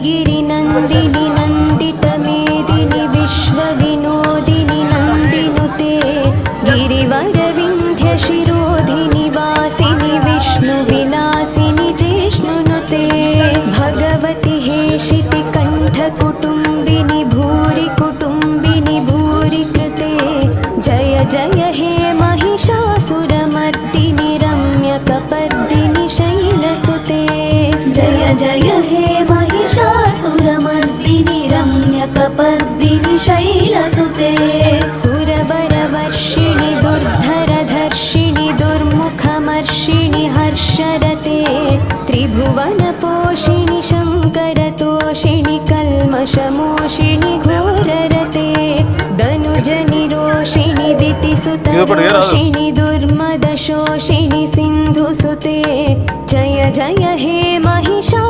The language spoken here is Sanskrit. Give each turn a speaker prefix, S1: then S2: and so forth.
S1: गिरिनन्दिनि नन्दितमेदिनि विश्वविनोदिनि नन्दिनुते गिरिवरविन्ध्यशिरोधिनि वासिनि विष्णुविलासिनि जिष्णुनुते भगवति हेशितिकण्ठकुटुम्बिनि भूरि कुटुम्बिनि भूरि कृते जय जय हे महिषासुरमर्दिनि रम्यकपर्दिनि शैलसुते
S2: जय जय हे महिषासुरमर्दिनि रम्यकपर्दिनि शैलसुते
S1: सुरवरवर्षिणि दुर्धरधर्षिणि दुर्मुखमर्षिणि हर्षरते त्रिभुवनपोषिणि शङ्करतोषिणि कल्मषमोषिणि घोररते दनुजनिरोषिणि दितिसुतरोषिणि दुर्मदशोषिणि सिन्धुसुते जय जय हे महिषा